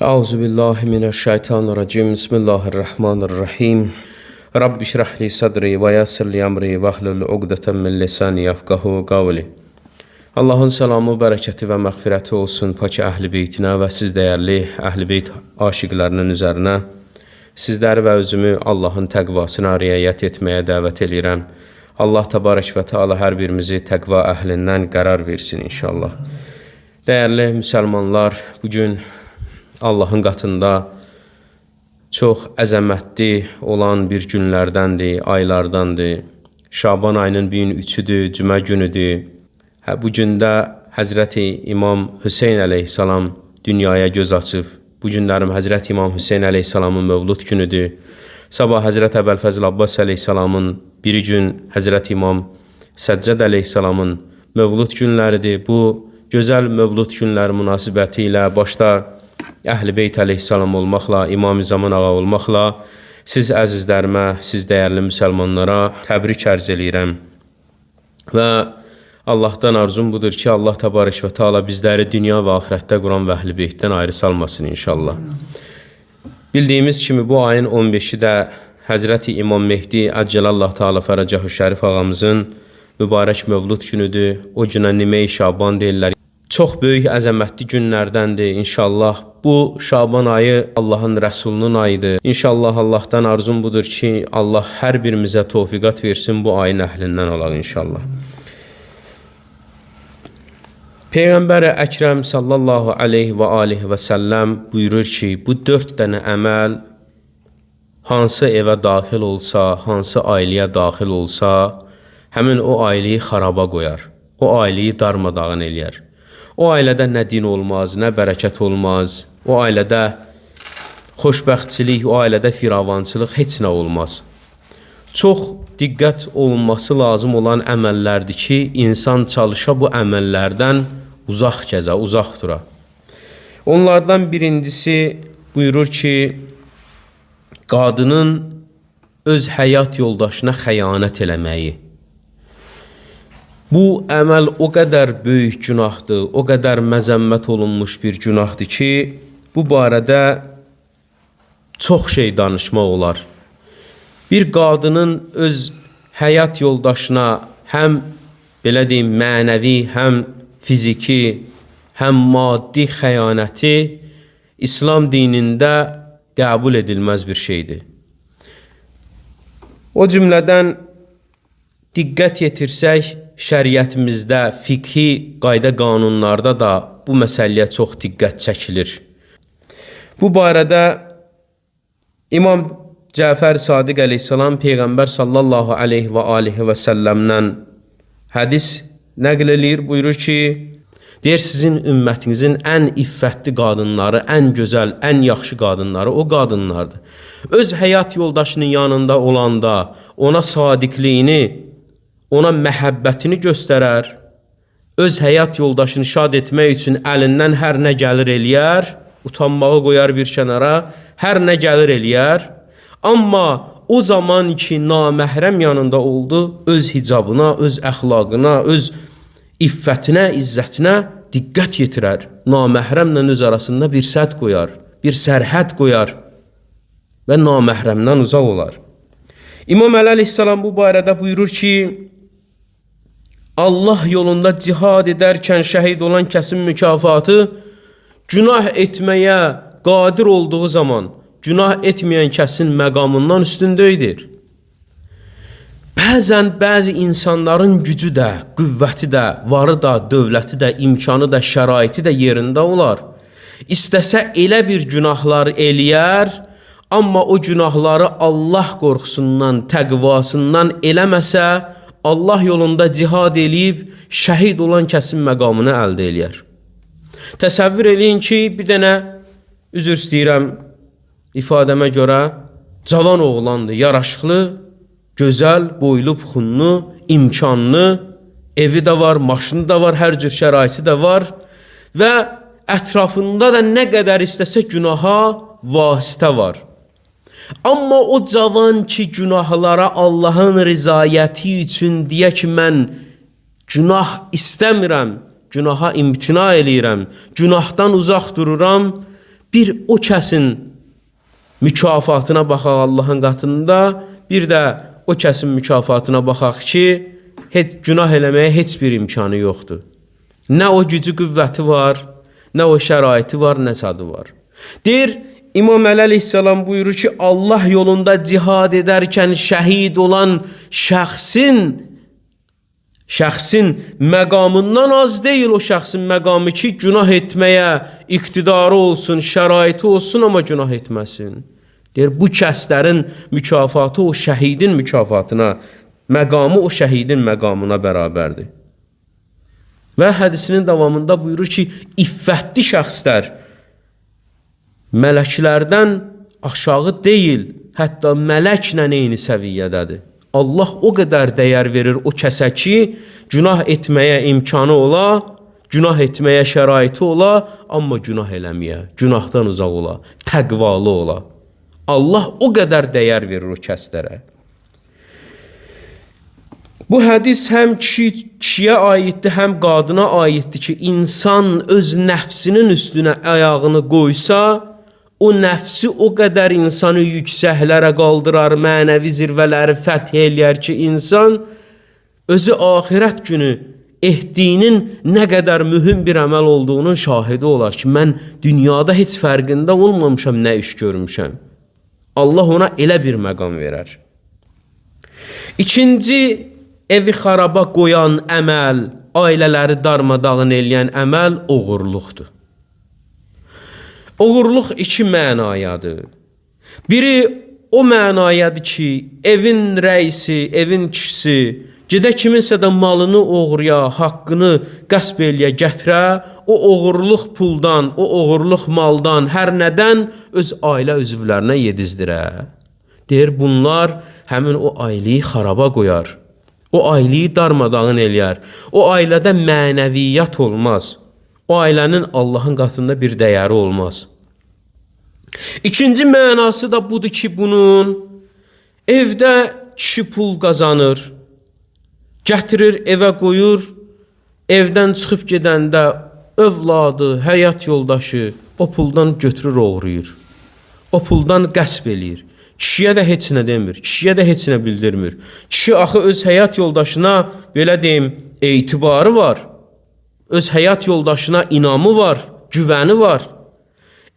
Euzubillahimineşşeytanirracim. Bismillahirrahmanirrahim. Rabbi şrah li sadri ve yassir li amri ve hlul uqdeten min lisani yafqahu qavli. Allahın salamı, bərəkəti və məğfirəti olsun pak əhl-i beytinə və siz dəyərli əhl-i beyt aşiqlərinin üzərinə. Sizləri və özümü Allahın təqvasına riayət etməyə dəvət edirəm. Allah təbarək və teala hər birimizi təqva əhlindən qərar versin inşallah. Dəyərli müsəlmanlar, bugün Allahın qatında çox əzəmətli olan bir günlərdəndir, aylardandır. Şaban ayının bugün 3-üdür, cümə günüdür. Bu gündə Həzrəti İmam Hüseyn əleyhissalam dünyaya göz açıb. Bu günlərim Həzrəti İmam Hüseyn əleyhissalamın mövlud günüdür. Sabah Həzrət Əbəlfəzl Abbas əleyhissalamın, biri gün Həzrəti İmam Səccəd əleyhissalamın mövlud günləridir. Bu gözəl mövlud günləri münasibəti ilə başda Əhl-i Beyt əleyhissalam olmaqla, İmam-ı Zaman ağa olmaqla siz əzizlərimə, siz dəyərli müsəlmanlara təbrik ərz eləyirəm. Və Allahdan arzum budur ki, Allah təbarək və teala bizləri dünya və axirətdə Quran və Əhl-i Beytdən ayrı salmasın inşallah. Bildiyimiz kimi bu ayın 15-i də Həzrəti İmam Mehdi Əccəlallah Teala Fərəcəhu Şərif ağamızın mübarək mövlud günüdür. O günə Nimey Şaban deyirlər. Çox böyük əzəmətli günlərdəndir inşallah. Bu Şaban ayı Allahın Rəsulunun ayıdır. İnşallah Allahdan arzum budur ki, Allah hər birimizə tövfiqat versin, bu ayın əhlindən olaq inşallah. Peyğəmbər Əkrəm sallallahu aleyhi və aleyhi və səlləm buyurur ki, bu 4 dənə əməl hansı evə daxil olsa, hansı ailəyə daxil olsa, həmin o ailəyi xaraba qoyar, o ailəyi darmadağın eləyər. O ailədə nə din olmaz, nə bərəkət olmaz, o ailədə xoşbəxtçilik, o ailədə firavançılıq heç nə olmaz. Çox diqqət olunması lazım olan əməllərdir ki, insan çalışa bu əməllərdən uzaq gəzə, uzaq dura. Onlardan birincisi buyurur ki, qadının öz həyat yoldaşına xəyanət eləməyi. Bu əməl o qədər böyük günahdır, o qədər məzəmmət olunmuş bir günahdır ki, bu barədə çox şey danışmaq olar. Bir qadının öz həyat yoldaşına həm belə deyim, mənəvi, həm fiziki, həm maddi xəyanəti İslam dinində qəbul edilməz bir şeydir. O cümlədən diqqət yetirsək, şəriətimizdə, fiqhi qayda qanunlarda da bu məsələyə çox diqqət çəkilir. Bu barədə İmam Cəfər Sadiq əleyhissalam Peyğəmbər sallallahu aleyhi və aleyhi və səlləmdən hədis nəql eləyir, buyurur ki, deyir, sizin ümmətinizin ən iffətli qadınları, ən gözəl, ən yaxşı qadınları o qadınlardır. Öz həyat yoldaşının yanında olanda ona sadiqliyini, ona məhəbbətini göstərər, öz həyat yoldaşını şad etmək üçün əlindən hər nə gəlir eləyər, utanmağı qoyar bir kənara, hər nə gəlir eləyər. Amma o zaman ki, naməhrəm yanında oldu, öz hicabına, öz əxlaqına, öz iffətinə, izzətinə diqqət yetirər. Naməhrəmlə öz arasında bir sədd qoyar, bir sərhəd qoyar və naməhrəmdən uzaq olar. İmam Əli əleyhissalam bu barədə buyurur ki, Allah yolunda cihad edərkən şəhid olan kəsin mükafatı günah etməyə qadir olduğu zaman günah etməyən kəsin məqamından üstündəydir. Bəzən bəzi insanların gücü də, qüvvəti də, varı da, dövləti də, imkanı da, şəraiti də yerində olar. İstəsə elə bir günahlar eləyər, amma o günahları Allah qorxusundan, təqvasından eləməsə, Allah yolunda cihad eləyib, şəhid olan kəsin məqamını əldə eləyər. Təsəvvür eləyin ki, bir dənə, üzr istəyirəm, ifadəmə görə, cavan oğlandır, yaraşıqlı, gözəl, boylu, puxunlu, imkanlı, evi də var, maşını da var, hər cür şəraiti də var və ətrafında da nə qədər istəsə günaha vasitə var. Amma o cavan ki, günahlara Allahın rizayəti üçün deyə ki, mən günah istəmirəm, günaha imtina eləyirəm, günahdan uzaq dururam, Bir o kəsin mükafatına baxaq Allahın qatında, bir də o kəsin mükafatına baxaq ki, günah eləməyə heç bir imkanı yoxdur. Nə o gücü qüvvəti var, nə o şəraiti var, nə sadı var. Deyir, İmam Əli əleyhissalam buyurur ki, Allah yolunda cihad edərkən şəhid olan şəxsin məqamından az deyil o şəxsin məqamı ki, günah etməyə iqtidarı olsun, şəraiti olsun, amma günah etməsin. Deyir, bu kəslərin mükafatı o şəhidin mükafatına, məqamı o şəhidin məqamına bərabərdir. Və hədisinin davamında buyurur ki, iffətli şəxslər mələklərdən aşağı deyil, hətta mələklə eyni səviyyədədir. Allah o qədər dəyər verir o kəsə ki, günah etməyə imkanı ola, günah etməyə şəraiti ola, amma günah eləməyə, günahdan uzaq ola, təqvalı ola. Allah o qədər dəyər verir o kəslərə. Bu hədis həm kişiyə aiddir, həm qadına aiddir ki, insan öz nəfsinin üstünə ayağını qoysa, o nəfsi o qədər insanı yüksəklərə qaldırar, mənəvi zirvələri fəth eləyər ki, insan özü axirət günü etdiyinin nə qədər mühüm bir əməl olduğunun şahidi olar ki, mən dünyada heç fərqində olmamışam, nə iş görmüşəm. Allah ona elə bir məqam verər. İkinci, evi xaraba qoyan əməl, ailələri darmadağın eləyən əməl oğurluqdur. Oğurluq iki mənayadır. Biri o mənayadır ki, evin rəisi, evin kişisi gedə kiminsə də malını oğurya, haqqını qəsb eləyə gətirə, o oğurluq puldan, o oğurluq maldan, hər nədən öz ailə üzvlərinə yedizdirə. Deyir, bunlar həmin o ailəyi xaraba qoyar. O ailəyi darmadağın eləyər. O ailədə mənəviyyat olmaz. O ailənin Allahın qatında bir dəyəri olmaz. İkinci mənası da budur ki, bunun evdə kişi pul qazanır, gətirir, evə qoyur, evdən çıxıb gedəndə övladı, həyat yoldaşı o puldan götürür, oğruyur. O puldan qəsb eləyir. Kişiyə də heç nə demir, kişiyə də heç nə bildirmir. Kişi axı öz həyat yoldaşına, belə deyim, etibarı var. Öz həyat yoldaşına inamı var, güvəni var.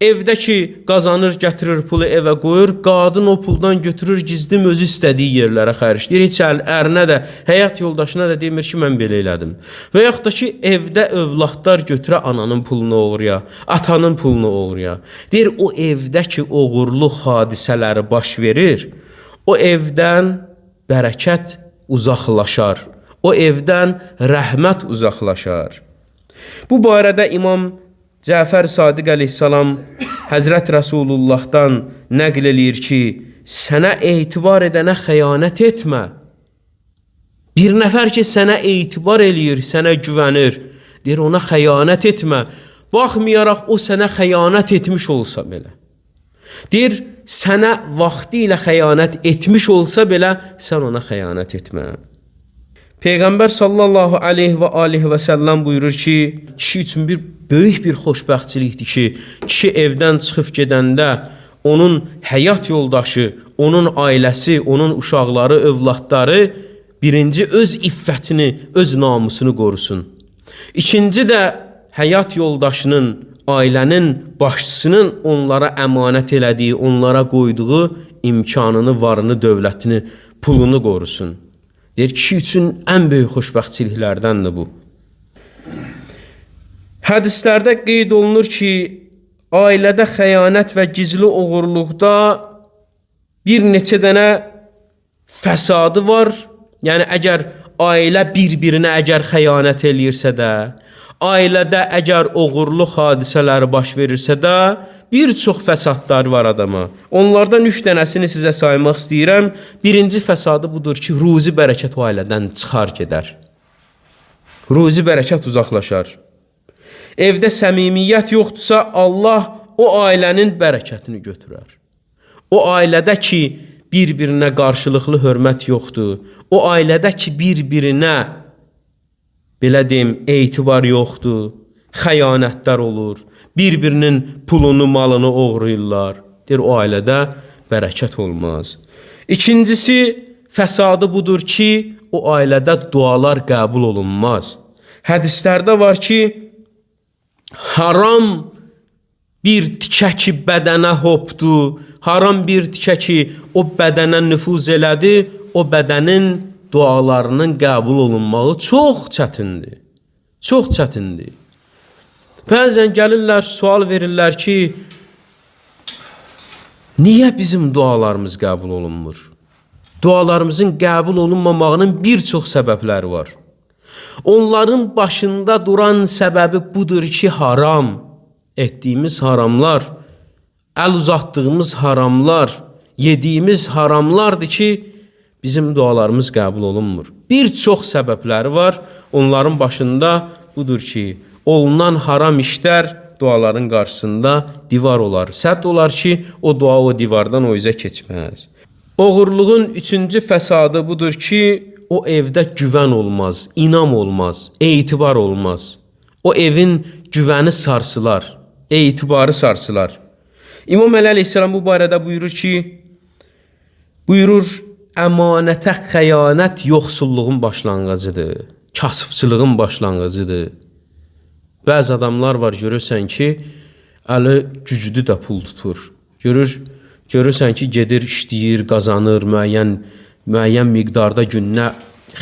Evdə ki, qazanır, gətirir pulu evə qoyur, qadın o puldan götürür, gizlim özü istədiyi yerlərə xərcləyir. Heç ərinə də, həyat yoldaşına da demir ki, mən belə elədim. Və yaxud da ki, evdə övladlar götürə ananın pulunu oğurya, atanın pulunu oğurya. Deyir, o evdə ki, oğurluq hadisələri baş verir, o evdən bərəkət uzaqlaşar, o evdən rəhmət uzaqlaşar. Bu barədə İmam Cəfər Sadiq əleyhissalam Həzrət Rəsulullahdan nəql eləyir ki, sənə etibar edənə xəyanət etmə. Bir nəfər ki, sənə etibar eləyir, sənə güvənir, deyir, ona xəyanət etmə. Baxmayaraq, o sənə xəyanət etmiş olsa belə. Deyir, sənə vaxtı ilə xəyanət etmiş olsa belə, sən ona xəyanət etmə. Peyğəmbər sallallahu aleyhi və aleyhi və səlləm buyurur ki, kişi üçün böyük bir xoşbəxtçilikdir ki, kişi evdən çıxıb gedəndə onun həyat yoldaşı, onun ailəsi, onun uşaqları, övladları birinci öz iffətini, öz namusunu qorusun. İkinci də həyat yoldaşının, ailənin başçısının onlara əmanət elədiyi, onlara qoyduğu imkanını, varını, dövlətini, pulunu qorusun. Deyir, kişi üçün ən böyük xoşbəxtçiliklərdəndir bu. Hədislərdə qeyd olunur ki, ailədə xəyanət və gizli oğurluqda bir neçə dənə fəsadı var. Yəni, əgər ailə bir-birinə əgər xəyanət eləyirsə də, ailədə əgər oğurluq hadisələri baş verirsə də, bir çox fəsadlar var adama. Onlardan 3 dənəsini sizə saymaq istəyirəm. Birinci fəsadı budur ki, ruzi bərəkət o ailədən çıxar gedər. Ruzi bərəkət uzaqlaşar. Evdə səmimiyyət yoxdursa, Allah o ailənin bərəkətini götürər. O ailədə ki, bir-birinə qarşılıqlı hörmət yoxdur, o ailədə ki, bir-birinə, belə deyim, etibar yoxdur, xəyanətlər olur, Bir-birinin pulunu, malını oğruyurlar. Deyir, o ailədə bərəkət olmaz. İkincisi, fəsadı budur ki, o ailədə dualar qəbul olunmaz. Hədislərdə var ki, haram bir tikə ki bədənə hopdu, haram bir tikə ki o bədənə nüfuz elədi, o bədənin dualarının qəbul olunmağı çox çətindir. Çox çətindir. Bəzən gəlirlər, sual verirlər ki, niyə bizim dualarımız qəbul olunmur? Dualarımızın qəbul olunmamağının bir çox səbəbləri var. Onların başında duran səbəbi budur ki, haram etdiyimiz haramlar, əl uzatdığımız haramlar, yediyimiz haramlardır ki, bizim dualarımız qəbul olunmur. Bir çox səbəbləri var. Onların başında budur ki, olunan haram işlər duaların qarşısında divar olar. Sədd olar ki, o dua o divardan o üzə keçməz. Oğurluğun üçüncü fəsadı budur ki, o evdə güvən olmaz, inam olmaz, etibar olmaz. O evin güvəni sarsılar, etibarı sarsılar. İmam Əli əleyhissalam bu barədə buyurur, əmanətə xəyanət yoxsulluğun başlanğıcıdır, kasıbçılığın başlanğıcıdır. Bəzi adamlar var, görürsən ki, əli güclü də pul tutur. Görürsən ki, gedir, işləyir, qazanır, müəyyən miqdarda günə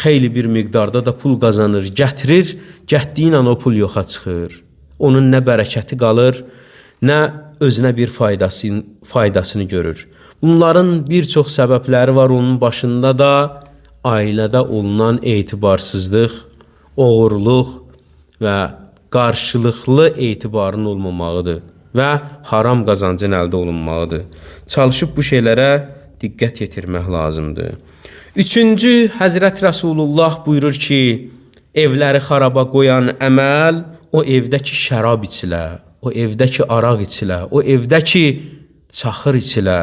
xeyli bir miqdarda da pul qazanır, gətirir, gətdiyi ilə o pul yoxa çıxır. Onun nə bərəkəti qalır, nə özünə bir faydasını görür. Bunların bir çox səbəbləri var, onun başında da ailədə olunan etibarsızlıq, oğurluq və qarşılıqlı etibarın olmamağıdır və haram qazancın əldə olunmağıdır. Çalışıb bu şeylərə diqqət yetirmək lazımdır. Üçüncü, Həzrət Rəsulullah buyurur ki, evləri xaraba qoyan əməl, o evdəki şərab içilə, o evdəki araq içilə, o evdəki çaxır içilə,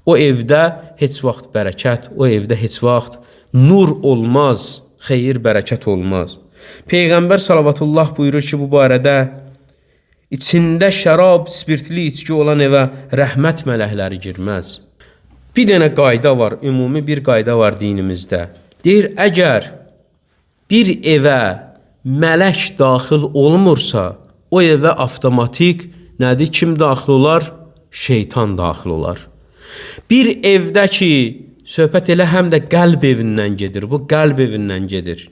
o evdə heç vaxt bərəkət, o evdə heç vaxt nur olmaz, xeyir, bərəkət olmaz. Peyğəmbər salavatullah buyurur ki, bu barədə içində şərab, spirtli içki olan evə rəhmət mələkləri girməz. Bir dənə qayda var, ümumi bir qayda var dinimizdə. Deyir, əgər bir evə mələk daxil olmursa, o evə avtomatik nədir? Kim daxil olar? Şeytan daxil olar. Bir evdə ki, söhbət elə həm də qəlb evindən gedir, bu qəlb evindən gedir.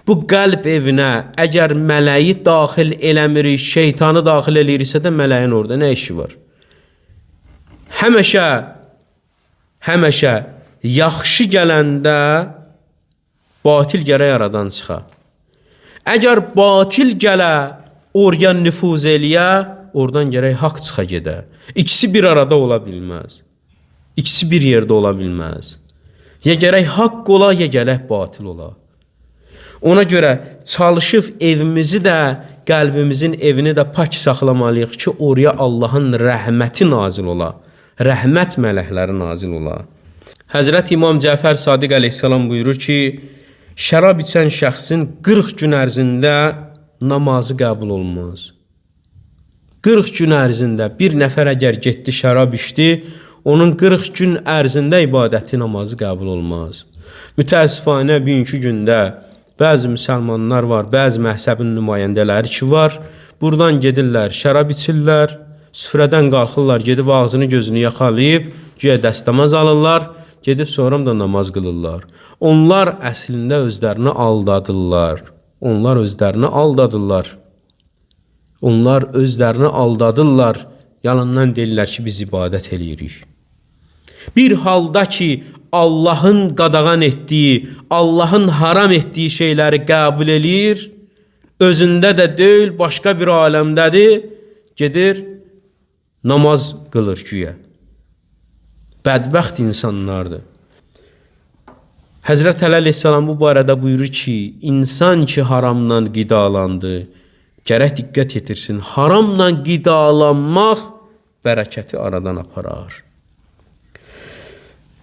Bu qəlb evinə əgər mələyi daxil eləmirik, şeytanı daxil eləyirsə də mələyin orada nə işi var? Həməşə yaxşı gələndə batil gərək aradan çıxa. Əgər batil gələ, oraya nüfuz eləyə, oradan gərək haqq çıxa gedə. İkisi bir arada ola bilməz. İkisi bir yerdə ola bilməz. Ya gərək haqq ola, ya gərək batil ola. Ona görə çalışıb evimizi də, qəlbimizin evini də pak saxlamalıyıq ki, oraya Allahın rəhməti nazil ola, rəhmət mələkləri nazil ola. Həzrət İmam Cəfər Sadiq əleyhissalam buyurur ki, şərab içən şəxsin 40 gün ərzində namazı qəbul olmaz. 40 gün ərzində bir nəfər əgər getdi şərab içdi, onun 40 gün ərzində ibadəti, namazı qəbul olmaz. Mütəəssifanə bugünkü gündə bəzi müsəlmanlar var, bəzi məhzəbin nümayəndələri ki var, buradan gedirlər, şərab içirlər, süfrədən qalxırlar, gedib ağzını gözünü yaxalayıb, güya dəstəmaz alırlar, gedib sonra da namaz qılırlar. Onlar əslində özlərini aldadırlar. Onlar özlərini aldadırlar. Onlar özlərini aldadırlar. Yalandan deyirlər ki, biz ibadət eləyirik. Bir halda ki, Allahın qadağan etdiyi, Allahın haram etdiyi şeyləri qəbul eləyir, özündə də deyil, başqa bir aləmdədir, gedir, namaz qılır güya. Bədbəxt insanlardır. Həzrət Əli əleyhissalam bu barədə buyurur ki, insan ki haramdan qidalandı, gərək diqqət yetirsin, haramla qidalanmaq bərəkəti aradan aparar.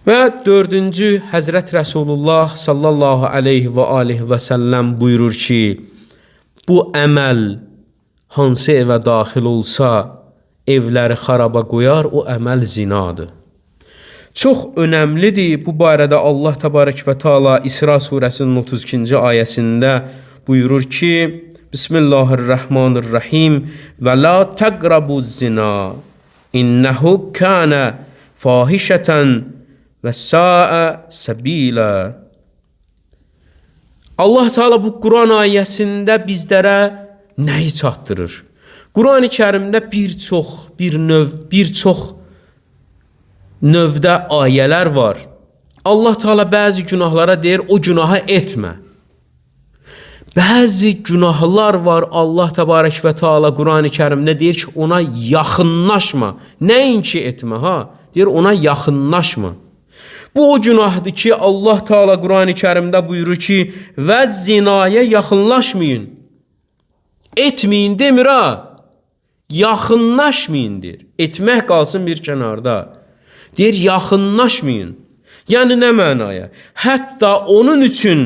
Və dördüncü, Həzrət Rəsulullah sallallahu aleyhi və aleyhi və səlləm buyurur ki, bu əməl hansı evə daxil olsa, evləri xaraba qoyar, o əməl zinadır. Çox önəmlidir. Bu barədə Allah təbarək və Teala İsra surəsinin 32-ci ayəsində buyurur ki, Bismillahirrahmanirrahim və la təqrabuz zina innəhu kənə fahişətən və səə səbilə. Allah Teala bu Quran ayəsində bizlərə nəyi çatdırır? Quran-ı Kərimdə bir çox növdə ayələr var. Allah Teala bəzi günahlara deyir, o günahı etmə. Bəzi günahlar var, Allah Təbarək və Teala Quran-ı Kərimdə deyir ki, ona yaxınlaşma. Nəinki etmə, deyir, ona yaxınlaşma. Bu o günahdır ki, Allah Teala Quran-ı Kərimdə buyurur ki, və zinaya yaxınlaşmayın. Etməyin demir, yaxınlaşmayın deyir. Etmək qalsın bir kənarda. Deyir, yaxınlaşmayın. Yəni, nə mənaya? Hətta onun üçün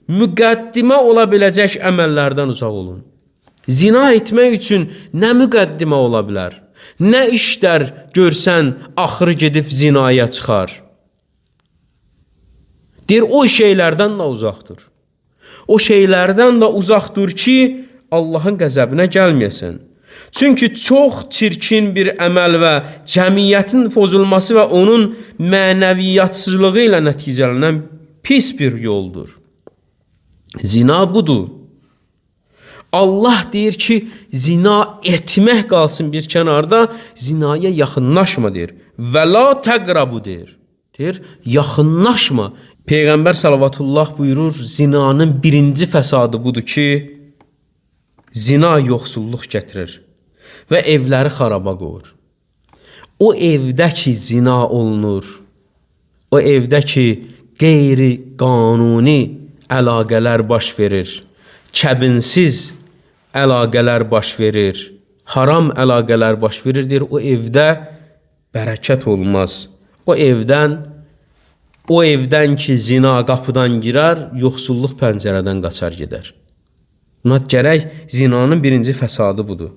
müqəddimə ola biləcək əməllərdən uzaq olun. Zina etmək üçün nə müqəddimə ola bilər? Nə işlər görsən, axırı gedib zinaya çıxar? Deyir, o şeylərdən də uzaqdır. O şeylərdən də uzaqdır ki, Allahın qəzəbinə gəlməyəsən. Çünki çox çirkin bir əməl və cəmiyyətin pozulması və onun mənəviyyatsızlığı ilə nəticələnən pis bir yoldur. Zina budur. Allah deyir ki, zina etmək qalsın bir kənarda, zinaya yaxınlaşma deyir. Və la təqrabu deyir. Deyir, yaxınlaşma. Peyğəmbər salavatullah buyurur, zinanın birinci fəsadı budur ki, zina yoxsulluq gətirir və evləri xaraba qoyur. O evdə ki, zina olunur, o evdə ki, qeyri-qanuni əlaqələr baş verir, kəbinsiz əlaqələr baş verir, haram əlaqələr baş verir, deyir, o evdə bərəkət olmaz. O evdən ki, zina qapıdan girar, yoxsulluq pəncərədən qaçar gedər. Buna gərək zinanın birinci fəsadı budur.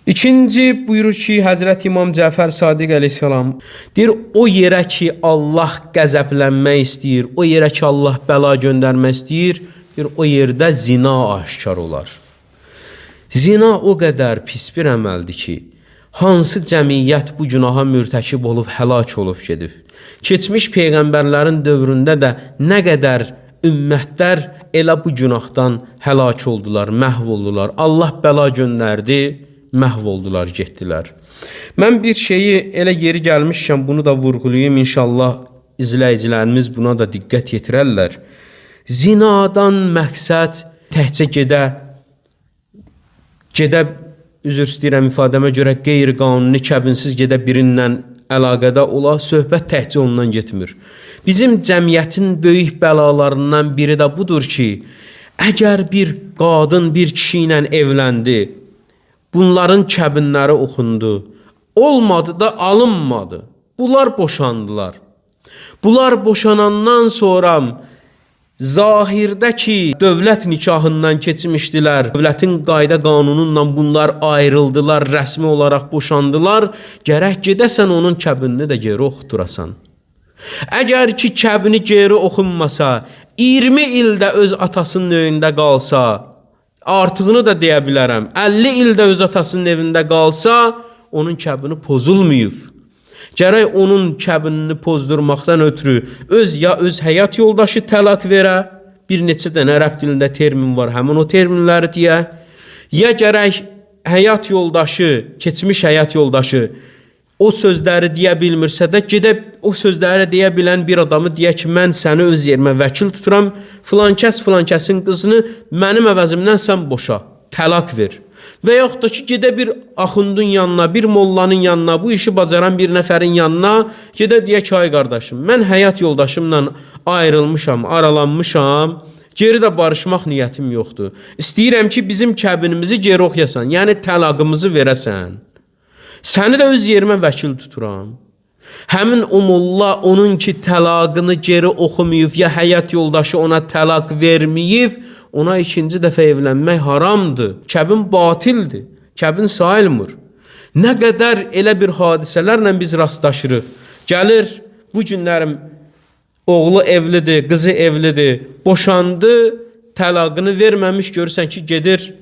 İkinci buyurur ki, Həzrət İmam Cəfər Sadiq əleyhissalam deyir, o yerə ki, Allah qəzəblənmək istəyir, o yerə ki, Allah bəla göndərmək istəyir, deyir, o yerdə zina aşkar olar. Zina o qədər pis bir əməldir ki, hansı cəmiyyət bu günaha mürtəkib olub, həlak olub gedib. Keçmiş peyğəmbərlərin dövründə də nə qədər ümmətlər elə bu günahdan həlak oldular, məhv oldular. Allah bəla göndərdi, məhv oldular, getdilər. Mən bir şeyi elə yeri gəlmişkən bunu da vurğulayayım. İnşallah izləyicilərimiz buna da diqqət yetirərlər. Zinadan məqsəd təhcə gedə üzr istəyirəm ifadəmə görə qeyri-qanuni, kəbinsiz gedə birindən əlaqədə ola, söhbət təhcə ondan getmir. Bizim cəmiyyətin böyük bəlalarından biri də budur ki, əgər bir qadın bir kişi ilə evləndi, bunların kəbinləri oxundu, olmadı da alınmadı, bunlar boşandılar. Bunlar boşanandan sonra zahirdə ki, dövlət nikahından keçmişdilər, dövlətin qayda qanununla bunlar ayrıldılar, rəsmi olaraq boşandılar, gərək gedəsən onun kəbinini də geri oxuturasan. Əgər ki, kəbini geri oxunmasa, 20 ildə öz atasının evində qalsa, artığını da deyə bilərəm, 50 ildə öz atasının evində qalsa, onun kəbini pozulmayıb. Gərək onun kəbinini pozdurmaqdan ötürü öz həyat yoldaşı təlaq verə, bir neçə dənə ərəb dilində termin var, həmin o terminləri deyə, ya gərək həyat yoldaşı, keçmiş həyat yoldaşı o sözləri deyə bilmirsə də, gedib o sözləri deyə bilən bir adamı deyə ki, mən səni öz yerimə vəkil tuturam, filankəsin qızını mənim əvəzimdən sən boşa, təlaq ver. Və yaxud da ki, gedə bir axundun yanına, bir mollanın yanına, bu işi bacaran bir nəfərin yanına, gedə deyə ki, ay qardaşım, mən həyat yoldaşımla ayrılmışam, aralanmışam, geri də barışmaq niyyətim yoxdur. İstəyirəm ki, bizim kəbinimizi geri oxuyasan, yəni təlaqımızı verəsən. Səni də öz yerimə vəkil tuturam. Həmin o molla onun ki, təlaqını geri oxumayıb, ya həyat yoldaşı ona təlaq verməyib, ona ikinci dəfə evlənmək haramdır. Kəbin batildir. Kəbin sayılmır. Nə qədər elə bir hadisələrlə biz rastlaşırıq. Gəlir, bu günlərim oğlu evlidir, qızı evlidir, boşandı, təlaqını verməmiş, görürsən ki, gedir,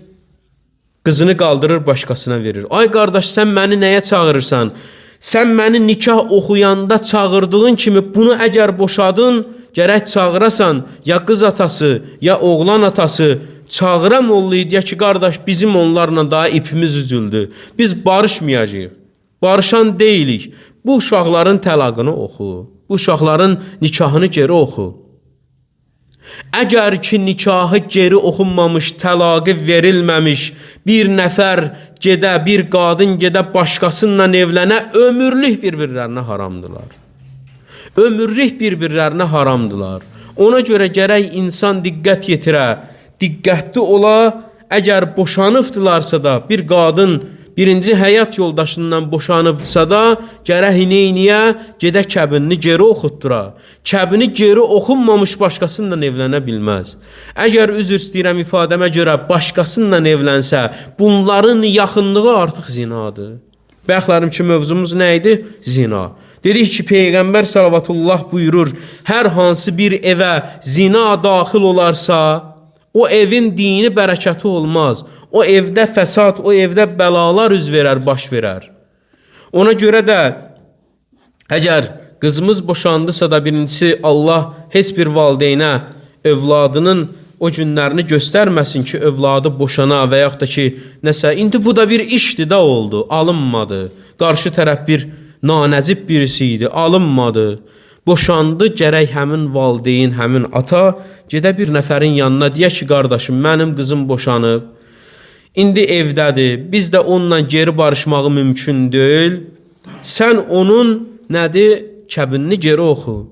qızını qaldırır, başqasına verir. Ay qardaş, sən məni nəyə çağırırsan? Sən məni nikah oxuyanda çağırdığın kimi bunu əgər boşadın, gərək çağırasan, ya qız atası, ya oğlan atası, çağıram oğluyu, deyə ki, qardaş, bizim onlarla daha ipimiz üzüldü. Biz barışmayacağıq, barışan deyilik. Bu uşaqların təlaqını oxu, bu uşaqların nikahını geri oxu. Əgər ki, nikahı geri oxunmamış, təlaqı verilməmiş, bir nəfər gedə, bir qadın gedə, başqasıyla evlənə, ömürlük bir-birlərinə haramdılar. Ömürlük bir-birlərinə haramdılar. Ona görə gərək insan diqqət yetirə, diqqətli ola, əgər boşanıbdılarsa da, bir qadın birinci həyat yoldaşından boşanıbdısa da, gərək neyniyə, gedə kəbinini geri oxutdura. Kəbini geri oxunmamış başqasıyla evlənə bilməz. Əgər üzr istəyirəm ifadəmə görə başqasıyla evlənsə, bunların yaxınlığı artıq zinadır. Bəxlərim ki, mövzumuz nə idi? Zina. Dedik ki, Peyğəmbər salavatullah buyurur, hər hansı bir evə zina daxil olarsa, o evin dini bərəkəti olmaz. O evdə fəsad, o evdə bəlalar üz verər, baş verər. Ona görə də, əgər qızımız boşandısa da, birincisi Allah heç bir valideynə övladının o günlərini göstərməsin ki, övladı boşana və yaxud da ki, nəsə, indi bu da bir işdir da oldu, alınmadı. Qarşı tərəf bir nanəcib birisi idi, alınmadı. Boşandı, gərək həmin valideyn, həmin ata gedə bir nəfərin yanına, deyə ki, qardaşım, mənim qızım boşanıb, indi evdədir, biz də onunla geri barışmağı mümkün deyil. Sən onun nədir? Kəbinini geri oxu.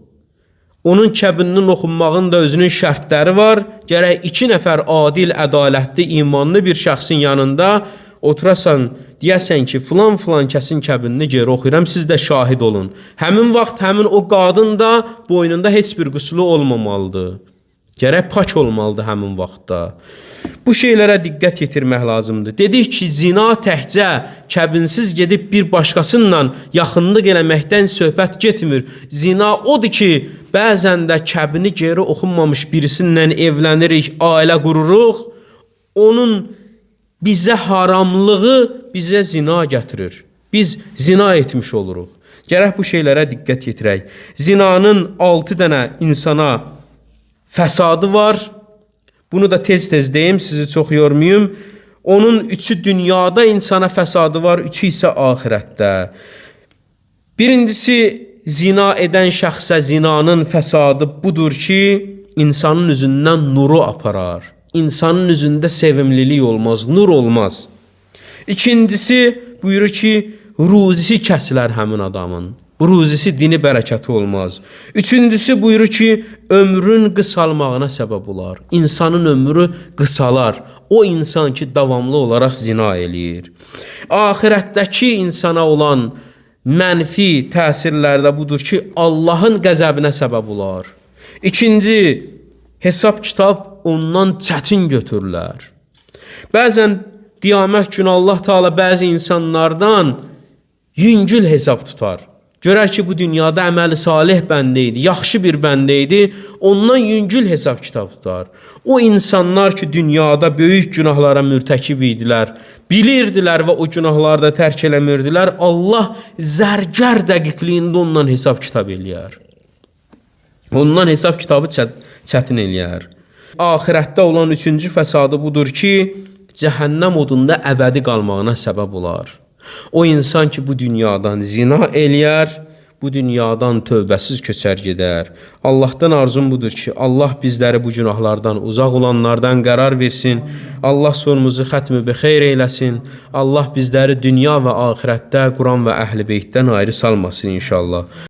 Onun kəbininin oxunmağın da özünün şərtləri var. Gərək iki nəfər adil, ədalətli, imanlı bir şəxsin yanında oturasan, deyəsən ki, filan kəsin kəbinini geri oxuyuram, siz də şahid olun. Həmin vaxt, həmin o qadın da boynunda heç bir qüsulu olmamalıdır. Gərək pak olmalıdır həmin vaxtda. Bu şeylərə diqqət yetirmək lazımdır. Dedik ki, zina təhcə kəbinsiz gedib bir başqasıyla yaxınlıq eləməkdən söhbət getmir. Zina odur ki, bəzən də kəbini geri oxunmamış birisindən evlənirik, ailə qururuq. Onun bizə haramlığı bizə zina gətirir. Biz zina etmiş oluruq. Gərək bu şeylərə diqqət yetirək. Zinanın 6 dənə insana fəsadı var. Bunu da tez-tez deyim, sizi çox yormayım. Onun 3'ü dünyada insana fəsadı var, 3'ü isə ahirətdə. Birincisi, zina edən şəxsə zinanın fəsadı budur ki, insanın üzündən nuru aparar. İnsanın üzündə sevimlilik olmaz, nur olmaz. İkincisi, buyurur ki, ruzisi kəsilər həmin adamın. Ruzisi, dini bərəkəti olmaz. Üçüncüsü buyurur ki, ömrün qısalmağına səbəb olar. İnsanın ömrü qısalar. O insan ki, davamlı olaraq zina eləyir. Ahirətdəki insana olan mənfi təsirlərdə budur ki, Allahın qəzəbinə səbəb olar. İkinci, hesab kitab ondan çətin götürürlər. Bəzən qiyamət günü Allah Teala bəzi insanlardan yüngül hesab tutar. Görər ki, bu dünyada əməli salih bəndə idi, yaxşı bir bəndə idi, ondan yüngül hesab kitab tutar. O insanlar ki, dünyada böyük günahlara mürtəkib idilər, bilirdilər və o günahları da tərk eləmirdilər, Allah zərgər dəqiqliyində ondan hesab kitab eləyər. Ondan hesab kitabı çətin eləyər. Ahirətdə olan 3-cü fəsadı budur ki, cəhənnəm odunda əbədi qalmağına səbəb olar. O insan ki, bu dünyadan zina eləyər, bu dünyadan tövbəsiz köçər gedər. Allahdan arzum budur ki, Allah bizləri bu günahlardan uzaq olanlardan qərar versin. Allah sonumuzu xətmi bixeyr eyləsin. Allah bizləri dünya və ahirətdə Quran və Əhl-i Beytdən ayrı salmasın inşallah.